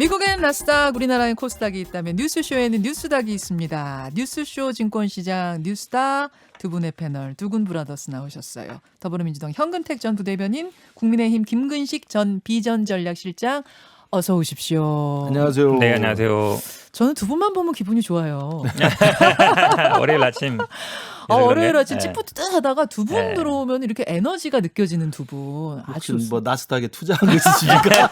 미국엔 나스닥, 우리나라엔 코스닥이 있다면 뉴스쇼에는 뉴스닥이 있습니다. 뉴스쇼 증권시장 뉴스닥 두 분의 패널 두군 브라더스 나오셨어요. 더불어민주당 현근택 전 부대변인, 국민의힘 김근식 전 비전전략실장 어서 오십시오. 안녕하세요. 네, 안녕하세요. 저는 두 분만 보면 기분이 좋아요. 월요일 아침. 월요일 아침 네. 찌뿌듯하다가 두 분 네. 들어오면 이렇게 에너지가 느껴지는 두 분. 혹시 뭐 나스닥에 투자한 거 있으십니까?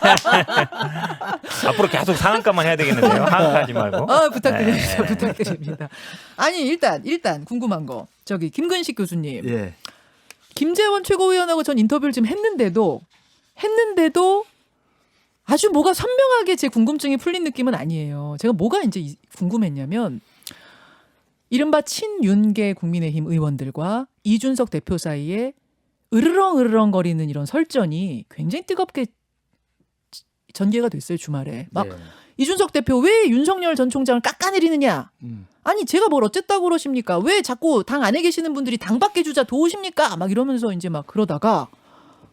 앞으로 계속 상한가만 해야 되겠는데요. 하한가하지 말고. 부탁드립니다. 네. 부탁드립니다. 아니 일단 궁금한 거. 저기 김근식 교수님. 예. 김재원 최고위원하고 전 인터뷰를 지금 했는데도 아주 뭐가 선명하게 제 궁금증이 풀린 느낌은 아니에요. 제가 뭐가 이제 궁금했냐면 이른바 친윤계 국민의힘 의원들과 이준석 대표 사이에 으르렁거리는 이런 설전이 굉장히 뜨겁게 전개가 됐어요. 주말에. 막 예. 이준석 대표 왜 윤석열 전 총장을 깎아내리느냐. 아니 제가 뭘 어쨌다고 그러십니까? 왜 자꾸 당 안에 계시는 분들이 당 밖에 주자 도우십니까? 막 이러면서 이제 막 그러다가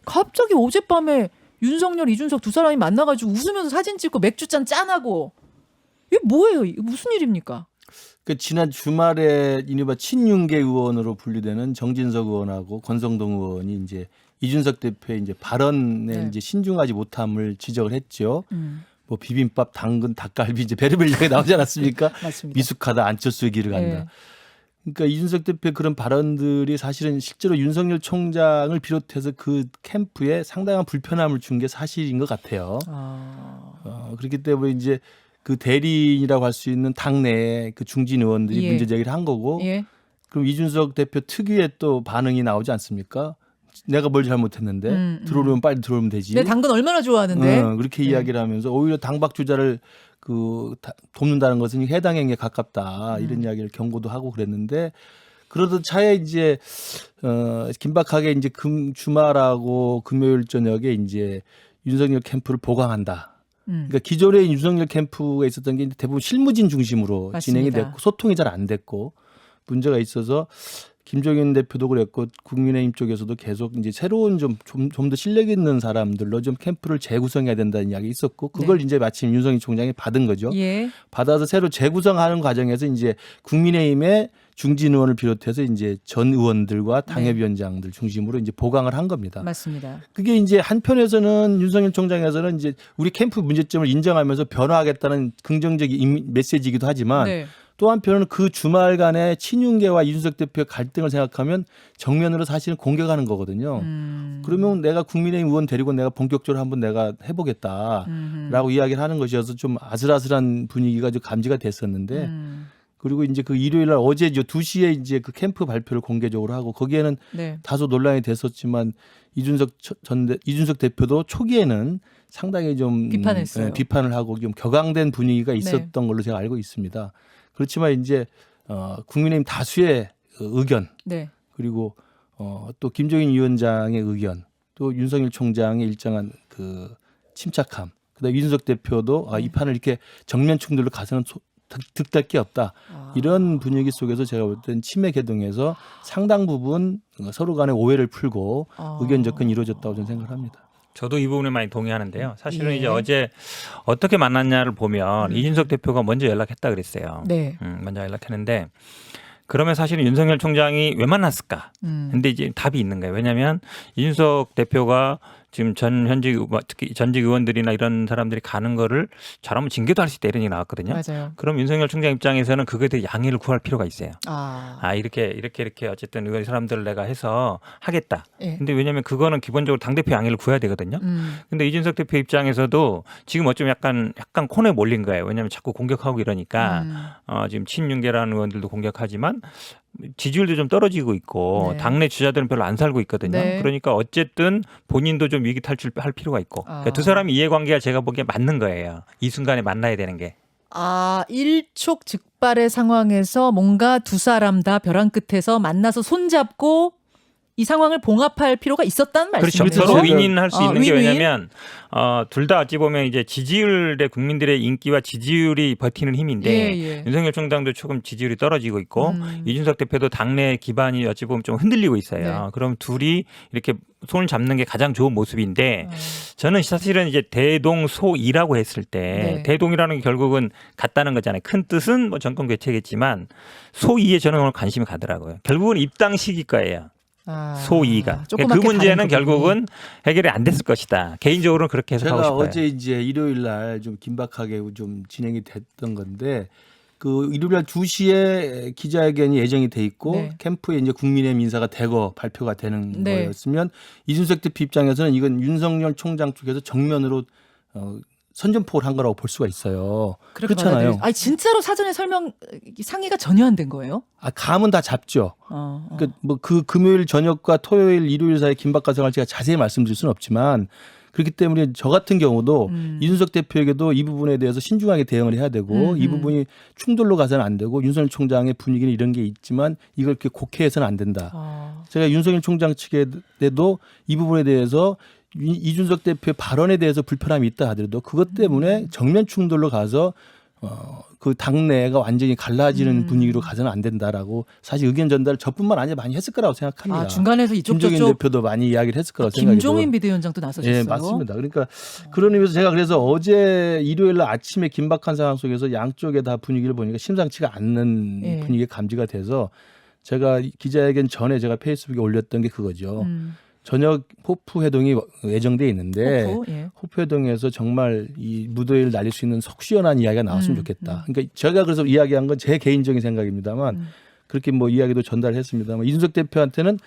갑자기 어젯밤에 윤석열, 이준석 두 사람이 만나가지고 웃으면서 사진 찍고 맥주잔 짠하고 이게 뭐예요? 이게 무슨 일입니까? 그 지난 주말에 이른바 친윤계 의원으로 분류되는 정진석 의원하고 권성동 의원이 이제 이준석 대표의 이제 발언에 네. 이제 신중하지 못함을 지적을 했죠. 뭐 비빔밥, 당근, 닭갈비 이제 별의별 얘기 나오지 않았습니까? 맞습니다. 미숙하다, 안철수의 길을 간다. 네. 그러니까 이준석 대표의 그런 발언들이 사실은 실제로 윤석열 총장을 비롯해서 그 캠프에 상당한 불편함을 준 게 사실인 것 같아요. 그렇기 때문에 이제 그 대리인이라고 할 수 있는 당내의 그 중진 의원들이 예. 문제 제기를 한 거고, 예. 그럼 이준석 대표 특유의 또 반응이 나오지 않습니까? 내가 뭘 잘못했는데 들어오면 빨리 들어오면 되지. 내 당근 얼마나 좋아하는데. 그렇게 네. 이야기를 하면서 오히려 당박 주자를 돕는다는 것은 해당 행위에 가깝다 이런 이야기를 경고도 하고 그랬는데, 그러던 차에 이제 긴박하게 이제 주말하고 금요일 저녁에 이제 윤석열 캠프를 보강한다. 그러니까 기존의 윤석열 캠프가 있었던 게 대부분 실무진 중심으로 맞습니다. 진행이 됐고 소통이 잘 안 됐고 문제가 있어서 김종인 대표도 그랬고 국민의힘 쪽에서도 계속 이제 새로운 좀 더 실력 있는 사람들로 좀 캠프를 재구성해야 된다는 이야기 있었고 그걸 네. 이제 마침 윤석열 총장이 받은 거죠. 예. 받아서 새로 재구성하는 과정에서 이제 국민의힘의 중진 의원을 비롯해서 이제 전 의원들과 당협위원장들 중심으로 이제 보강을 한 겁니다. 맞습니다. 그게 이제 한편에서는 윤석열 총장에서는 이제 우리 캠프 문제점을 인정하면서 변화하겠다는 긍정적인 메시지이기도 하지만 네. 또 한편으로는 그 주말간의 친윤계와 이준석 대표의 갈등을 생각하면 정면으로 사실은 공격하는 거거든요. 그러면 내가 국민의힘 의원 데리고 내가 본격적으로 한번 내가 해보겠다라고 이야기를 하는 것이어서 좀 아슬아슬한 분위기가 좀 감지가 됐었는데 그리고 이제 그 일요일 날 어제 2시에 이제 그 캠프 발표를 공개적으로 하고 거기에는 네. 다소 논란이 됐었지만 이준석 대표도 초기에는 상당히 좀 비판했어요. 비판을 하고 좀 격앙된 분위기가 있었던 걸로 제가 알고 있습니다. 그렇지만 이제 국민의힘 다수의 의견 네. 그리고 또 김종인 위원장의 의견 또 윤석열 총장의 일정한 그 침착함 그다음에 이준석 대표도 이 판을 이렇게 정면 충돌로 가서는 득될 게 없다. 이런 분위기 속에서 제가 볼 때는 치매 개동에서 상당 부분 서로 간의 오해를 풀고 의견 접근이 이루어졌다고 저는 생각을 합니다. 저도 이 부분에 많이 동의하는데요. 사실은 예. 이제 어제 어떻게 만났냐를 보면 이준석 대표가 먼저 연락했다 그랬어요. 네. 먼저 연락했는데 그러면 사실은 윤석열 총장이 왜 만났을까? 근데 이제 답이 있는 거예요. 왜냐하면 이준석 대표가 지금 특히 전직 의원들이나 이런 사람들이 가는 거를 잘하면 징계도 할 수 있다 이런 얘기 나왔거든요. 맞아요. 그럼 윤석열 총장 입장에서는 그거에 대해 양해를 구할 필요가 있어요. 이렇게 어쨌든 이 사람들을 내가 해서 하겠다. 예. 근데 왜냐하면 그거는 기본적으로 당대표 양해를 구해야 되거든요. 근데 이준석 대표 입장에서도 지금 어쩌면 약간 코너에 몰린 거예요. 왜냐하면 자꾸 공격하고 이러니까 지금 친윤계라는 의원들도 공격하지만 지지율도 좀 떨어지고 있고 네. 당내 주자들은 별로 안 살고 있거든요. 네. 그러니까 어쨌든 본인도 좀 위기 탈출할 필요가 있고 그러니까 두 사람의 이해관계가 제가 보기에 맞는 거예요. 이 순간에 만나야 되는 게. 일촉즉발의 상황에서 뭔가 두 사람 다 벼랑 끝에서 만나서 손잡고 이 상황을 봉합할 필요가 있었다는 그렇죠. 말씀이죠. 서로 윈윈할 수 있는 게 윈윈. 왜냐하면 둘 다 어찌 보면 이제 지지율의 국민들의 인기와 지지율이 버티는 힘인데 예. 윤석열 총장도 조금 지지율이 떨어지고 있고 이준석 대표도 당내 기반이 어찌 보면 좀 흔들리고 있어요. 네. 그럼 둘이 이렇게 손을 잡는 게 가장 좋은 모습인데 저는 사실은 이제 대동소이라고 했을 때 네. 대동이라는 게 결국은 같다는 거잖아요. 큰 뜻은 뭐 정권 교체겠지만 소이에 저는 오늘 관심이 가더라고요. 결국은 입당 시기 거예요. 소이가. 그 조그맣게 문제는 다른 결국은 해결이 안 됐을 것이다. 개인적으로는 그렇게 해석하고 제가 싶어요. 어제 이제 일요일 날 좀 긴박하게 좀 진행이 됐던 건데 그 일요일 날 2시에 기자회견이 예정이 돼 있고 네. 캠프에 이제 국민의힘 인사가 대거 발표가 되는 네. 거였으면 이준석 대표 입장에서는 이건 윤석열 총장 쪽에서 정면으로 선전포고를 한 거라고 볼 수가 있어요. 그렇잖아요. 아니 진짜로 사전에 설명 상의가 전혀 안 된 거예요? 감은 다 잡죠. 그러니까 뭐 그 금요일 저녁과 토요일, 일요일 사이 긴박한 생활 제가 자세히 말씀드릴 수는 없지만 그렇기 때문에 저 같은 경우도 이준석 대표에게도 이 부분에 대해서 신중하게 대응을 해야 되고 이 부분이 충돌로 가서는 안 되고 윤석열 총장의 분위기는 이런 게 있지만 이걸 이렇게 곡해해서는 안 된다. 제가 윤석열 총장 측에도 이 부분에 대해서 이준석 대표의 발언에 대해서 불편함이 있다 하더라도 그것 때문에 정면 충돌로 가서 그 당내가 완전히 갈라지는 분위기로 가서는 안 된다라고 사실 의견 전달을 저뿐만 아니라 많이 했을 거라고 생각합니다. 중간에서 이쪽 김종인 저쪽 대표도 많이 이야기를 했을 거라고 생각이 들어요. 김종인 비대위원장도 나서셨어요. 예, 맞습니다. 그러니까 그런 의미에서 제가 그래서 어제 일요일 날 아침에 긴박한 상황 속에서 양쪽에 다 분위기를 보니까 심상치가 않는 예. 분위기가 감지가 돼서 제가 기자회견 전에 제가 페이스북에 올렸던 게 그거죠. 저녁 호프 회동이 예정돼 있는데 호프 회동에서 정말 이 무더위를 날릴 수 있는 속 시원한 이야기가 나왔으면 좋겠다. 그러니까 제가 그래서 이야기한 건 제 개인적인 생각입니다만 그렇게 뭐 이야기도 전달했습니다만 이준석 대표한테는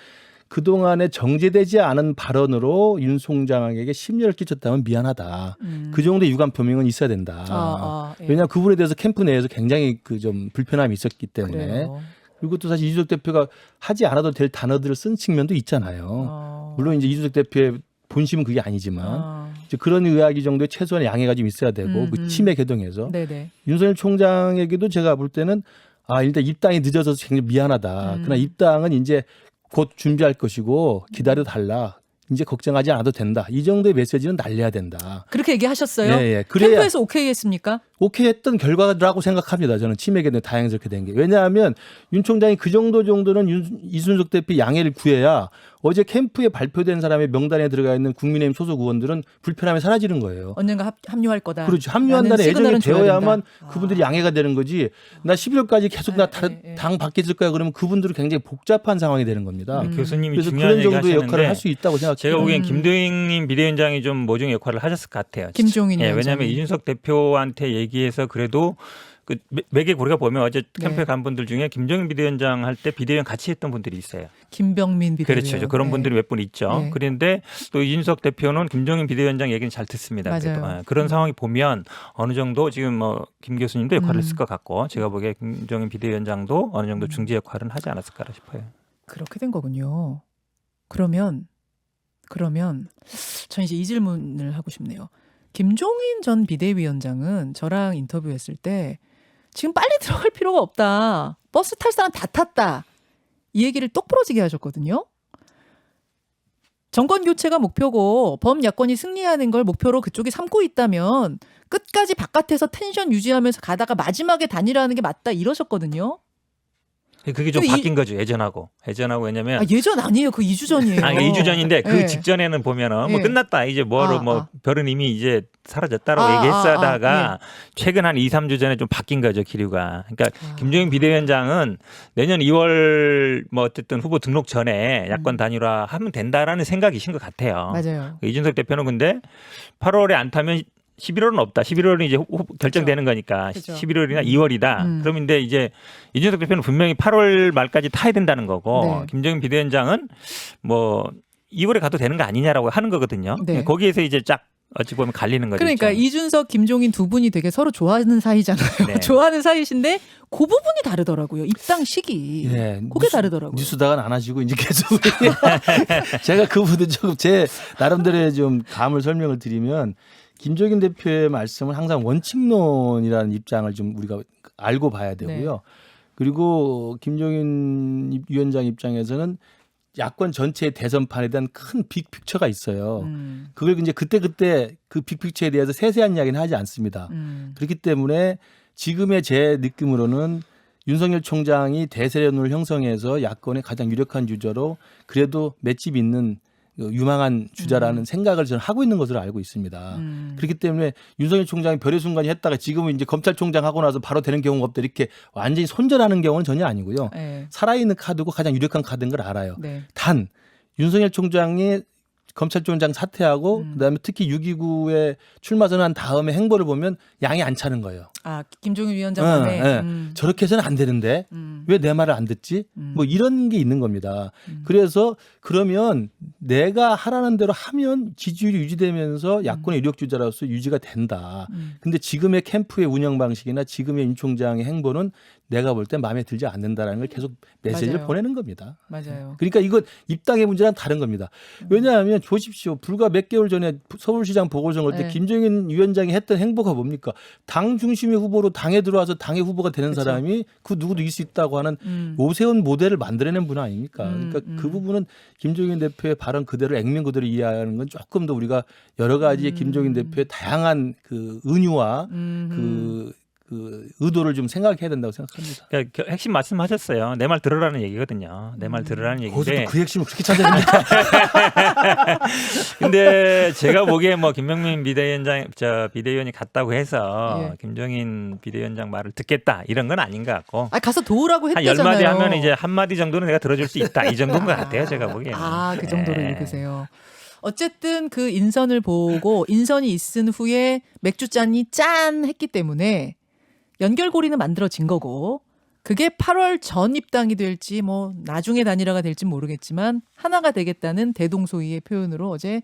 그동안에 정제되지 않은 발언으로 윤 총장에게 심려를 끼쳤다면 미안하다. 그 정도의 유감 표명은 있어야 된다. 예. 왜냐하면 그 부분에 대해서 캠프 내에서 굉장히 그 좀 불편함이 있었기 때문에. 그래요. 그리고 또 사실 이준석 대표가 하지 않아도 될 단어들을 쓴 측면도 있잖아요. 물론 이제 이준석 대표의 본심은 그게 아니지만 이제 그런 의학이 정도의 최소한의 양해가 좀 있어야 되고 그 치매 개동에서 윤석열 총장에게도 제가 볼 때는 일단 입당이 늦어서 굉장히 미안하다. 그러나 입당은 이제 곧 준비할 것이고 기다려 달라. 이제 걱정하지 않아도 된다. 이 정도의 메시지는 날려야 된다. 그렇게 얘기하셨어요? 예. 그래야 캠프에서 오케이 했습니까? 오케이 했던 결과라고 생각합니다. 저는 치맥에는 다행스럽게 된 게. 왜냐하면 윤 총장이 그 정도는 이준석 대표 양해를 구해야 어제 캠프에 발표된 사람의 명단에 들어가 있는 국민의힘 소속 의원들은 불편함이 사라지는 거예요. 언젠가 합류할 거다. 그렇죠. 합류한다는 애정이 되어야만 그분들이 양해가 되는 거지. 나 11월까지 계속 나 당 밖에 있을 거야 그러면 그분들은 굉장히 복잡한 상황이 되는 겁니다. 교수님이 그래서 중요한 그런 정도의 얘기 역할을 할 수 있다고 생각해요. 제가 보기엔 김종인 비대위원장이 좀 모종의 역할을 하셨을 것 같아요. 김종인 예, 위원장이. 왜냐하면 이준석 대표한테 얘기해서 그래도 그 매개 우리가 보면 어제 캠프에 간 분들 중에 김종인 비대위원장 할 때 비대위원 같이 했던 분들이 있어요. 김병민 비대위원. 그렇죠. 그런 분들이 몇 분 있죠. 그런데 또 이준석 대표는 김종인 비대위원장 얘기는 잘 듣습니다. 맞아요. 그런 상황이 보면 어느 정도 지금 뭐 김 교수님도 역할을 했을 것 같고 제가 보기에 김종인 비대위원장도 어느 정도 중재 역할은 하지 않았을까 싶어요. 그렇게 된 거군요. 그러면 전 이제 이 질문을 하고 싶네요. 김종인 전 비대위원장은 저랑 인터뷰했을 때 지금 빨리 들어갈 필요가 없다. 버스 탈 사람 다 탔다. 이 얘기를 똑부러지게 하셨거든요. 정권 교체가 목표고 범야권이 승리하는 걸 목표로 그쪽이 삼고 있다면 끝까지 바깥에서 텐션 유지하면서 가다가 마지막에 단일화하는 게 맞다 이러셨거든요. 그게 좀 바뀐 거죠. 예전하고 왜냐면 예전 아니에요. 그 2주 전이에요. 2주 전인데 그 예. 직전에는 보면은 뭐 예. 끝났다. 이제 별은 이미 이제 사라졌다라고 얘기했다가 최근 한 2, 3주 전에 좀 바뀐 거죠. 기류가. 그러니까 김종인 비대위원장은 내년 2월 뭐 어쨌든 후보 등록 전에 야권 단일화 하면 된다라는 생각이신 것 같아요. 맞아요. 이준석 대표는 근데 8월에 안 타면 11월은 없다. 11월은 이제 결정되는 거니까 그렇죠. 11월이나 2월이다. 그러면 근데 이제 이준석 대표는 분명히 8월 말까지 타야 된다는 거고 김종인 비대위원장은 뭐 2월에 가도 되는 거 아니냐라고 하는 거거든요. 거기에서 이제 쫙 어찌 보면 갈리는 거죠. 그러니까 이준석, 김종인 두 분이 되게 서로 좋아하는 사이잖아요. 좋아하는 사이신데 그 부분이 다르더라고요. 입당 시기. 그게 다르더라고요. 뉴스다간 안 하시고 이제 계속 제가 그 부분 조금 제 나름대로의 좀 감을 설명을 드리면 김종인 대표의 말씀은 항상 원칙론이라는 입장을 좀 우리가 알고 봐야 되고요. 그리고 김종인 위원장 입장에서는 야권 전체의 대선판에 대한 큰 빅픽처가 있어요. 그걸 이제 그때 그 빅픽처에 대해서 세세한 이야기는 하지 않습니다. 그렇기 때문에 지금의 제 느낌으로는 윤석열 총장이 대세론을 형성해서 야권의 가장 유력한 주자로 그래도 맷집 있는 유망한 주자라는 생각을 저는 하고 있는 것으로 알고 있습니다. 그렇기 때문에 윤석열 총장이 별의 순간이 했다가 지금은 이제 검찰총장 하고 나서 바로 되는 경우가 없다 이렇게 완전히 손절하는 경우는 전혀 아니고요. 네. 살아있는 카드고 가장 유력한 카드인 걸 알아요. 네. 단 윤석열 총장이 검찰총장 사퇴하고 그다음에 특히 6.29에 출마 선언한 다음에 행보를 보면 양이 안 차는 거예요. 아 김종인 위원장만의 저렇게 해서는 안 되는데 왜 내 말을 안 듣지? 뭐 이런 게 있는 겁니다. 그래서 그러면 내가 하라는 대로 하면 지지율이 유지되면서 야권의 유력 주자로서 유지가 된다. 근데 지금의 캠프의 운영 방식이나 지금의 윤 총장의 행보는 내가 볼 때 마음에 들지 않는다라는 걸 계속 메시지를 맞아요. 보내는 겁니다. 맞아요. 그러니까 이건 입당의 문제랑 다른 겁니다. 왜냐하면 보십시오. 불과 몇 개월 전에 서울시장 보궐선거 때 네. 김종인 위원장이 했던 행보가 뭡니까? 당 중심의 후보로 당에 들어와서 당의 후보가 되는 그쵸. 사람이 그 누구도 이길 수 있다고 하는 오세훈 모델을 만들어낸 분 아닙니까? 그러니까 그 부분은 김종인 대표의 발언 그대로 액면 그대로 이해하는 건 조금 더 우리가 여러 가지 김종인 대표의 다양한 그 은유와 그 의도를 좀 생각해야 된다고 생각합니다. 그러니까 핵심 말씀하셨어요. 내 말 들으라는 얘기거든요. 내 말 들으라는 얘기인데. 거기서도 그 핵심을 그렇게 찾아냅니까? 근데 제가 보기에 뭐 김병민 비대위원이 갔다고 해서 예. 김종인 비대위원장 말을 듣겠다 이런 건 아닌 것 같고. 아 가서 도우라고 한 했대잖아요. 10마디 하면 이제 한 마디 정도는 내가 들어줄 수 있다. 이 정도인 것 같아요. 제가 보기에는. 그 정도로 예. 읽으세요. 어쨌든 그 인선을 보고 인선이 있은 후에 맥주 잔이 짠 했기 때문에 연결고리는 만들어진 거고 그게 8월 전 입당이 될지 뭐 나중에 단일화가 될지 모르겠지만 하나가 되겠다는 대동소이의 표현으로 어제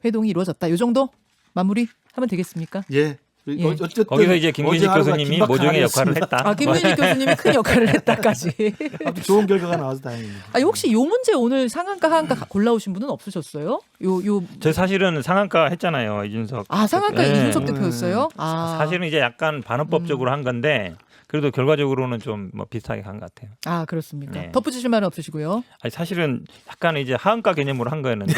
회동이 이루어졌다. 이 정도 마무리하면 되겠습니까? 예. 예. 어쨌든 거기서 이제 김근식 어제 하루가 교수님이 긴박한 모종의 역할을 하루였습니다. 했다. 김근식 교수님이 큰 역할을 했다까지. 아무튼 좋은 결과가 나와서 다행입니다. 혹시 요 문제 오늘 상한가 하한가 골라오신 분은 없으셨어요? 저 사실은 상한가 했잖아요. 이준석. 상한가 예. 이준석 대표였어요? 사실은 이제 약간 반헌법적으로 한 건데 그래도 결과적으로는 좀 뭐 비슷하게 간 것 같아요. 그렇습니까? 네. 덧붙이실 말은 없으시고요? 아니 사실은 약간 이제 하한가 개념으로 한 거였는데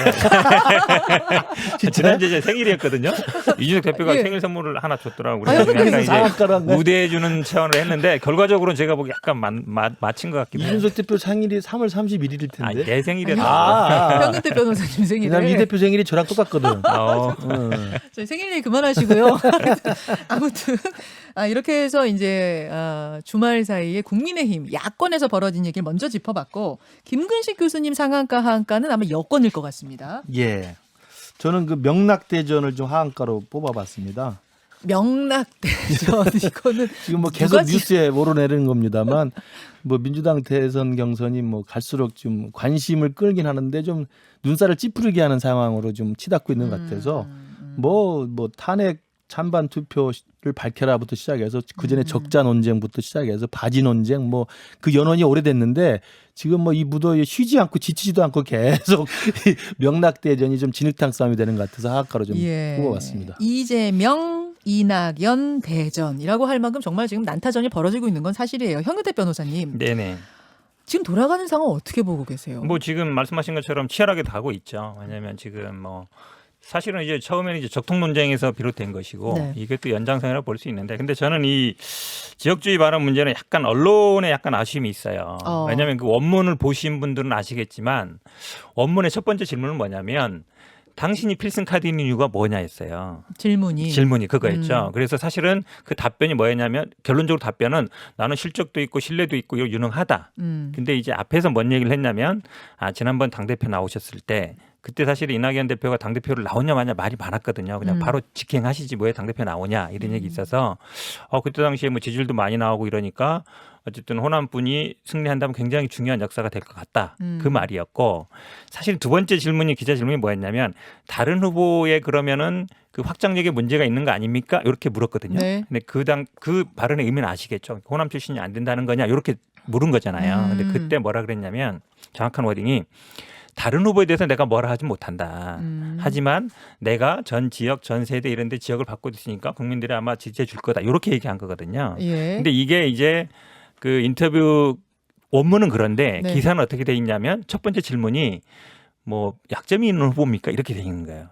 지난주에 제 생일이었거든요. 이준석 대표가 예. 생일 선물을 하나 줬더라고요. 아유, 그래서 약간 상한가란 이제 우대해 주는 차원으로 했는데 결과적으로는 제가 보기 약간 맞힌 것 같기도 해요. 이준석 대표 생일이 3월 31일일 아, 텐데. 내 생일이었어. 현근태 변호사님 생일에. 왜냐면 이 대표 생일이 저랑 똑같거든. 저희 생일 얘기 그만하시고요. 아무튼 이렇게 해서 이제 주말 사이에 국민의힘 야권에서 벌어진 얘기를 먼저 짚어봤고 김근식 교수님 상한가 하한가는 아마 여권일 것 같습니다. 예. 저는 그 명락대전을 좀 하한가로 뽑아봤습니다. 명락대전 이거는 지금 뭐 계속 누가 뉴스에 오르내리는 겁니다만 뭐 민주당 대선 경선이 뭐 갈수록 좀 관심을 끌긴 하는데 좀 눈살을 찌푸리게 하는 상황으로 좀 치닫고 있는 것 같아서 뭐 탄핵 찬반 투표를 밝혀라부터 시작해서 그 전에 적자 논쟁부터 시작해서 바지 논쟁 뭐 그 연원이 오래됐는데 지금 뭐 이 무더위에 쉬지 않고 지치지도 않고 계속 명락대전이 좀 진흙탕 싸움이 되는 것 같아서 하한가로 좀 뽑아봤습니다. 이재명 이낙연 대전이라고 할 만큼 정말 지금 난타전이 벌어지고 있는 건 사실이에요. 현근태 변호사님. 네네. 지금 돌아가는 상황 어떻게 보고 계세요? 뭐 지금 말씀하신 것처럼 치열하게 가고 있죠. 왜냐하면 지금 뭐 사실은 이제 처음에는 이제 적통 논쟁에서 비롯된 것이고 네. 이게 또 연장선이라고 볼 수 있는데 근데 저는 이 지역주의 발언 문제는 약간 언론에 약간 아쉬움이 있어요. 왜냐하면 그 원문을 보신 분들은 아시겠지만 원문의 첫 번째 질문은 뭐냐면 당신이 필승 카드인 이유가 뭐냐였어요. 질문이 그거였죠. 그래서 사실은 그 답변이 뭐였냐면 결론적으로 답변은 나는 실적도 있고 신뢰도 있고 유능하다. 근데 이제 앞에서 뭔 얘기를 했냐면 지난번 당대표 나오셨을 때 그때 사실 이낙연 대표가 당대표를 나오냐 마냐 말이 많았거든요. 그냥 바로 직행하시지 왜 당대표 나오냐 이런 얘기 있어서 그때 당시에 뭐 지지율도 많이 나오고 이러니까 어쨌든 호남분이 승리한다면 굉장히 중요한 역사가 될 것 같다. 그 말이었고 사실 두 번째 질문이 기자 질문이 뭐였냐면 다른 후보에 그러면은 그 확장력에 문제가 있는 거 아닙니까? 이렇게 물었거든요. 네. 근데 그 발언의 의미는 아시겠죠? 호남 출신이 안 된다는 거냐? 이렇게 물은 거잖아요. 근데 그때 뭐라 그랬냐면 정확한 워딩이 다른 후보에 대해서 내가 뭐라 하지 못한다. 하지만 내가 전 지역, 전 세대 이런 데 지역을 바꿔 있으니까 국민들이 아마 지지해 줄 거다. 이렇게 얘기한 거거든요. 예. 근데 이게 이제 그 인터뷰 원문은 그런데 네. 기사는 어떻게 돼 있냐면 첫 번째 질문이 뭐 약점이 있는 후보입니까? 이렇게 돼 있는 거예요.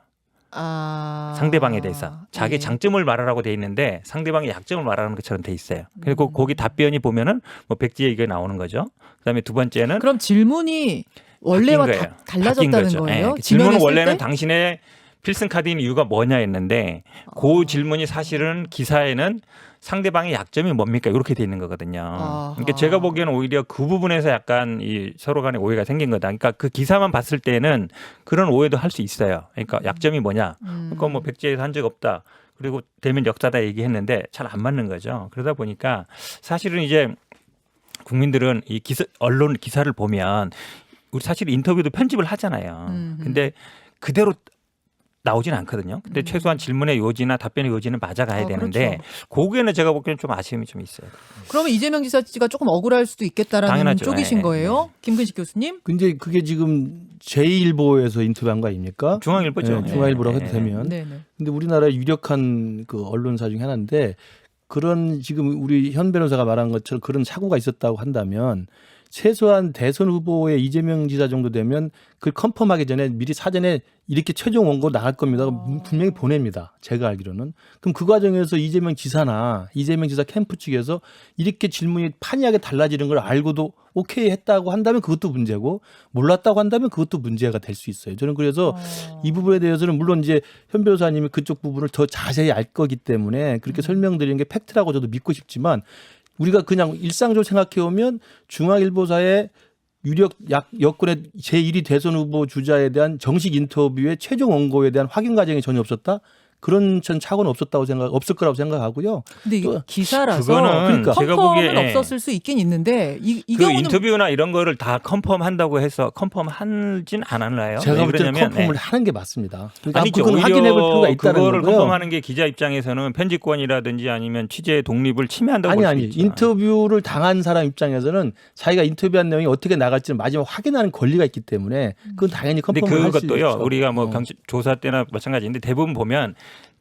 상대방에 대해서 자기 예. 장점을 말하라고 돼 있는데 상대방의 약점을 말하는 것처럼 돼 있어요. 그리고 거기 답변이 보면은 뭐 백지 얘기가 나오는 거죠. 그다음에 두 번째는 그럼 질문이 원래와 바뀐 거예요. 달라졌다는 바뀐 거죠. 거예요? 예. 질문은 지명했을 원래는 때? 당신의 필승 카드인 이유가 뭐냐 했는데 그 질문이 사실은 기사에는 상대방의 약점이 뭡니까? 이렇게 돼 있는 거거든요. 아하. 그러니까 제가 보기에는 오히려 그 부분에서 약간 이 서로 간의 오해가 생긴 거다. 그러니까 그 기사만 봤을 때는 그런 오해도 할 수 있어요. 그러니까 약점이 뭐냐? 그러니까 뭐 백지에서 한 적 없다. 그리고 대면 역사다 얘기했는데 잘 안 맞는 거죠. 그러다 보니까 사실은 이제 국민들은 이 언론 기사를 보면 우리 사실 인터뷰도 편집을 하잖아요. 근데 그대로 나오진 않거든요. 근데 최소한 질문의 요지나 답변의 요지는 맞아가야 되는데 그렇죠. 거기에는 제가 보기에는 좀 아쉬움이 좀 있어요. 그러면 이재명 지사가 조금 억울할 수도 있겠다라는 당연하죠. 쪽이신 예, 거예요? 김근식 교수님? 근데 그게 지금 제1보에서 인터뷰한 거 아닙니까? 중앙일보죠. 네, 중앙일보라고 예, 해도 되면. 네네. 근데 우리나라의 유력한 그 언론사 중에 하나인데 그런 지금 우리 현 변호사가 말한 것처럼 그런 사고가 있었다고 한다면 최소한 대선 후보의 이재명 지사 정도 되면 그걸 컨펌하기 전에 미리 사전에 이렇게 최종 원고 나갈 겁니다. 분명히 보냅니다. 제가 알기로는. 그럼 그 과정에서 이재명 지사나 이재명 지사 캠프 측에서 이렇게 질문이 판이하게 달라지는 걸 알고도 오케이 했다고 한다면 그것도 문제고 몰랐다고 한다면 그것도 문제가 될 수 있어요. 저는 그래서 이 부분에 대해서는 물론 이제 현 변호사님이 그쪽 부분을 더 자세히 알 거기 때문에 그렇게 설명드리는 게 팩트라고 저도 믿고 싶지만 우리가 그냥 일상적으로 생각해 보면 중앙일보사의 유력 여권의 제1위 대선 후보 주자에 대한 정식 인터뷰의 최종 원고에 대한 확인 과정이 전혀 없었다. 그런 전 착오는 없을 거라고 생각하고요. 근데 이게 또 기사라서 그거는 그러니까. 제가 컨펌은 보기에 없었을 수 있긴 있는데 이 그 경우는 인터뷰나 이런 거를 다 컨펌한다고 해서 컨펌하진 않았나요? 제가 볼 때는 그러냐면, 컨펌을 하는 게 맞습니다. 그러니까 아니죠. 그건 오히려 확인해 볼 필요가 있다는 그거를 거고요. 컨펌하는 게 기자 입장에서는 편집권이라든지 아니면 취재의 독립을 침해한다고 볼 수 아니 있죠. 인터뷰를 당한 사람 입장에서는 자기가 인터뷰한 내용이 어떻게 나갈지는 마지막 확인하는 권리가 있기 때문에 그건 당연히 근데 컨펌을 할 수 그것도요. 있죠. 우리가 뭐 조사 때나 마찬가지인데 대부분 보면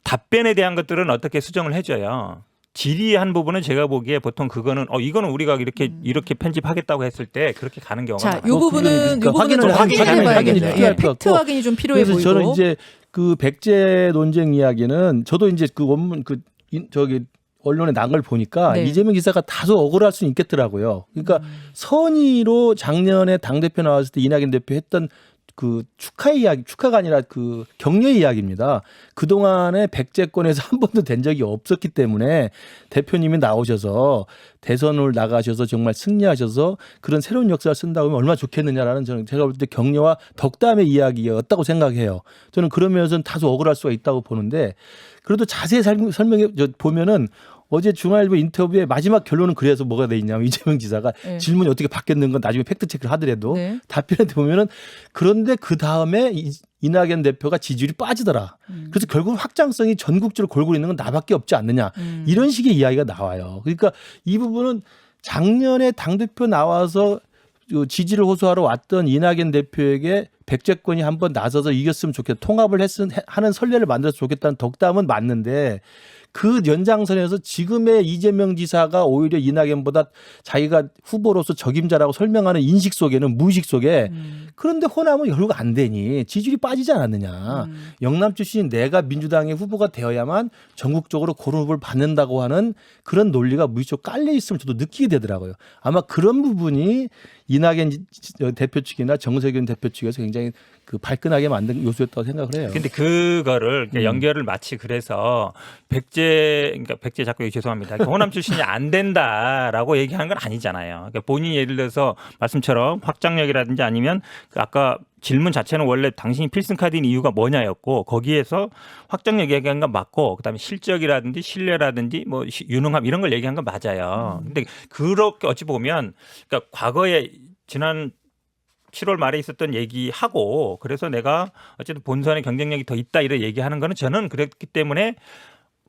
답변에 대한 것들은 어떻게 수정을 해줘요. 질의한 부분은 제가 보기에 보통 그거는 이거는 우리가 이렇게 편집하겠다고 했을 때 그렇게 가는 경우가 자, 많아요. 요 부분은 요 부분은 좀 확인을 확인해봐야겠네요. 확인이 예, 필요할 것 팩트 같고. 확인이 좀 필요해 그래서 보이고. 저는 이제 그 백제 논쟁 이야기는 저도 이제 그 원문 저기 언론에 난 걸 보니까 네. 이재명 기사가 다소 억울할 수는 있겠더라고요. 그러니까 선의로 작년에 당대표 나왔을 때 이낙연 대표 했던 그 축하가 아니라 그 격려 이야기입니다. 그동안에 백제권에서 한 번도 된 적이 없었기 때문에 대표님이 나오셔서 대선을 나가셔서 정말 승리하셔서 그런 새로운 역사를 쓴다고 하면 얼마나 좋겠느냐라는 저는 제가 볼 때 격려와 덕담의 이야기였다고 생각해요. 저는 그런 면에서는 다소 억울할 수가 있다고 보는데 그래도 자세히 설명해 보면은 어제 중앙일보 인터뷰의 마지막 결론은 그래서 뭐가 돼 있냐면 이재명 지사가 네. 질문이 어떻게 바뀌었는 건 나중에 팩트 체크를 하더라도 네. 답변에 보면은 그런데 그 다음에 이낙연 대표가 지지율이 빠지더라. 그래서 결국 확장성이 전국적으로 골고루 있는 건 나밖에 없지 않느냐. 이런 식의 이야기가 나와요. 그러니까 이 부분은 작년에 당대표 나와서 지지를 호소하러 왔던 이낙연 대표에게 백제권이 한번 나서서 이겼으면 좋겠다. 통합을 하는 선례를 만들어서 좋겠다는 덕담은 맞는데 그 연장선에서 지금의 이재명 지사가 오히려 이낙연보다 자기가 후보로서 적임자라고 설명하는 인식 속에는 무의식 속에 그런데 호남은 결국 안 되니 지지율이 빠지지 않았느냐. 영남 출신인 내가 민주당의 후보가 되어야만 전국적으로 그런 후보를 받는다고 하는 그런 논리가 무의식적으로 깔려 있음을 저도 느끼게 되더라고요. 아마 그런 부분이 이낙연 대표 측이나 정세균 대표 측에서 굉장히 그 발끈하게 만든 요소였다고 생각을 해요. 근데 그거를 연결을 마치 그래서 그러니까 백제 자꾸 죄송합니다. 호남 출신이 안 된다라고 얘기하는 건 아니잖아요. 그러니까 본인이 예를 들어서 말씀처럼 확장력이라든지 아니면 아까 질문 자체는 원래 당신이 필승 카드인 이유가 뭐냐였고 거기에서 확장력 얘기한 건 맞고 그다음에 실적이라든지 신뢰라든지 뭐 유능함 이런 걸 얘기한 건 맞아요. 근데 그렇게 어찌 보면 그러니까 과거에 지난 7월 말에 있었던 얘기하고 그래서 내가 어쨌든 본선에 경쟁력이 더 있다 이런 얘기하는 거는 저는 그랬기 때문에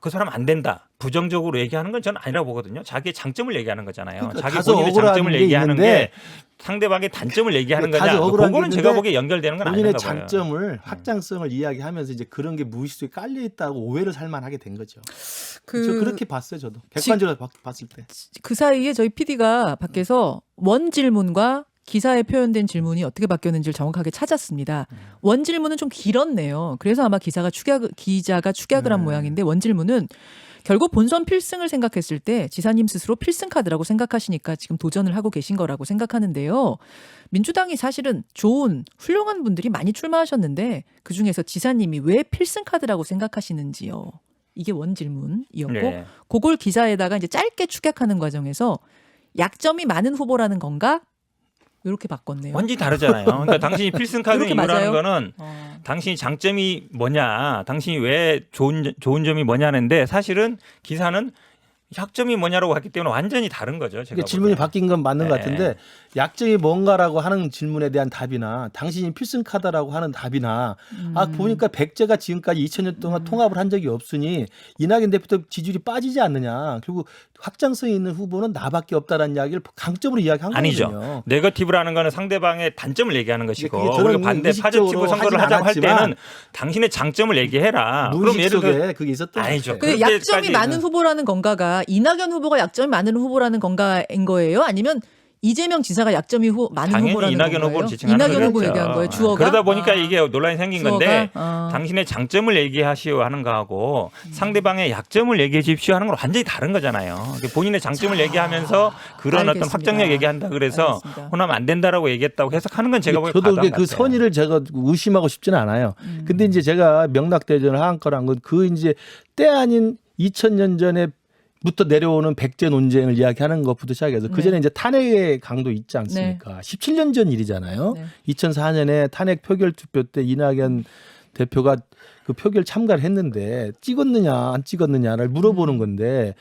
그 사람 안 된다. 부정적으로 얘기하는 건 저는 아니라고 보거든요. 자기의 장점을 얘기하는 거잖아요. 그러니까 자기 다소 본인의 억울한 장점을 게 얘기하는 있는데 게 상대방의 단점을 얘기하는 다소 거냐. 억울한 게 그거는 제가 있는데 보기에 연결되는 건 본인의 아닌가 봐요. 장점을 확장성을 이야기하면서 이제 그런 게 무의식 속에 깔려 있다고 오해를 살만하게 된 거죠. 저 그렇게 봤어요, 저도. 객관적으로 봤을 때. 그 사이에 저희 PD가 밖에서 원 질문과 기사에 표현된 질문이 어떻게 바뀌었는지를 정확하게 찾았습니다. 원 질문은 좀 길었네요. 그래서 아마 기자가 축약을 한 모양인데 원 질문은 결국 본선 필승을 생각했을 때 지사님 스스로 필승 카드라고 생각하시니까 지금 도전을 하고 계신 거라고 생각하는데요. 민주당이 사실은 좋은 훌륭한 분들이 많이 출마하셨는데 그중에서 지사님이 왜 필승 카드라고 생각하시는지요. 이게 원 질문이었고 네. 그걸 기사에다가 이제 짧게 축약하는 과정에서 약점이 많은 후보라는 건가? 이렇게 바꿨네요. 완전히 다르잖아요. 그러니까 당신이 필승 카드 이렇게 이유라는 맞아요? 거는 당신이 장점이 뭐냐, 당신이 왜 좋은 점이 뭐냐는데 사실은 기사는 약점이 뭐냐라고 했기 때문에 완전히 다른 거죠. 제가 그러니까 질문이 보기에는. 바뀐 건 맞는 것 네. 같은데 약점이 뭔가라고 하는 질문에 대한 답이나 당신이 필승카드라고 하는 답이나 보니까 백제가 지금까지 2000년 동안 통합을 한 적이 없으니 이낙연 대표도 지지율이 빠지지 않느냐. 그리고 확장성이 있는 후보는 나밖에 없다라는 이야기를 강점으로 이야기한 아니죠. 거거든요. 네거티브라는 거는 상대방의 단점을 얘기하는 것이고 그게 저는 우리가 반대 의식적으로 파지티브 선거를 하진 하자고 할 않았지만 때는 당신의 장점을 얘기해라. 그럼 무의식 예를 들어 속에 그게 있었던 아니죠. 것 같아요. 근데 약점이 그렇게까지 많은 후보라는 건가가 이낙연 후보가 약점이 많은 후보라는 건가인 거예요? 아니면 이재명 지사가 약점이 많은 당연히 후보라는 이낙연 건가요? 후보를 지칭하는 이낙연 후보 거겠죠. 얘기한 거예요. 주어가? 그러다 보니까 아. 이게 논란이 생긴 주어가? 건데 아. 당신의 장점을 얘기하시오 하는 거하고 상대방의 약점을 얘기해 주십시오 하는 건 완전히 다른 거잖아요. 본인의 장점을 얘기하면서 그런 알겠습니다. 어떤 확장력 얘기한다 그래서 알겠습니다. 호남 안 된다고 얘기했다고 해석하는 건 제가 보기엔 저도 과도한 그 것 같아요. 선의를 제가 의심하고 싶지는 않아요. 근데 이제 제가 명락대전을 한 거란 건 그 이제 때 아닌 2000년 전에부터 내려오는 백제 논쟁을 이야기하는 것부터 시작해서 그 전에 이제 탄핵의 강도 있지 않습니까? 17년 전 일이잖아요. 네. 2004년에 탄핵 표결 투표 때 이낙연 대표가 그 표결 참가를 했는데 찍었느냐 안 찍었느냐를 물어보는 건데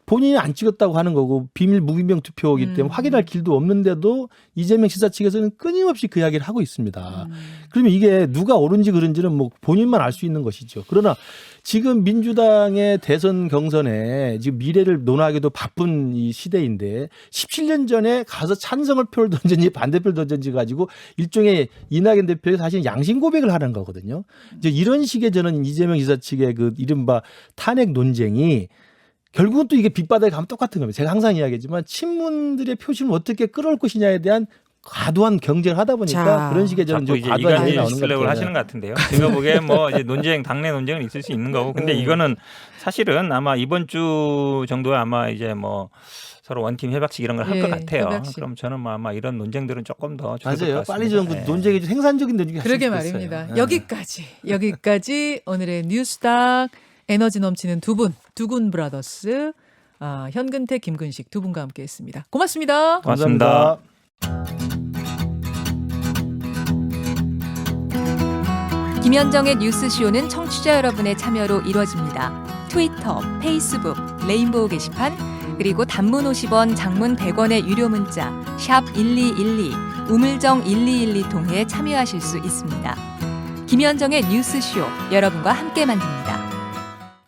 본인이 안 찍었다고 하는 거고 비밀 무기명 투표이기 때문에 확인할 길도 없는데도 이재명 지사 측에서는 끊임없이 그 이야기를 하고 있습니다. 그러면 이게 누가 옳은지 그른지는 뭐 본인만 알 수 있는 것이죠. 그러나 지금 민주당의 대선 경선에 지금 미래를 논하기도 바쁜 이 시대인데 17년 전에 가서 찬성을 표를 던졌는지 반대표를 던졌는지 가지고 일종의 이낙연 대표의 사실 양심 고백을 하는 거거든요. 이제 이런 식의 저는 이재명 지사 측의 그 이른바 탄핵 논쟁이 결국은 또 이게 빗바닥에 가면 똑같은 겁니다. 제가 항상 이야기하지만 친문들의 표심을 어떻게 끌어올 것이냐에 대한 과도한 경쟁을 하다 보니까 자, 그런 식의 저는 자꾸 좀 이제 과도한 이간질 얘기 나오는 것 슬랩을 같아요. 하시는 것 같은데요. 제가 보기엔 뭐 이제 논쟁 당내 논쟁은 있을 수 있는 거고, 근데 이거는 사실은 아마 이번 주 정도에 아마 이제 뭐 서로 원팀 해박식 이런 걸 할 것 예, 같아요. 해박식. 그럼 저는 뭐 아마 이런 논쟁들은 조금 더 줄어들 것 맞아요. 같습니다. 빨리 좀 네. 논쟁이 좀 생산적인 논쟁이 그러게 했으면 좋겠어요. 말입니다. 네. 여기까지 오늘의 뉴스닥 에너지 넘치는 두군 브라더스 현근택 김근식 두 분과 함께했습니다. 고맙습니다. 고맙습니다. 김현정의 뉴스쇼는 청취자 여러분의 참여로 이루어집니다. 트위터, 페이스북, 레인보우 게시판, 그리고 단문 50원, 장문 100원의 유료 문자 샵 1212, 우물정 1212 통해 참여하실 수 있습니다. 김현정의 뉴스쇼, 여러분과 함께 만듭니다.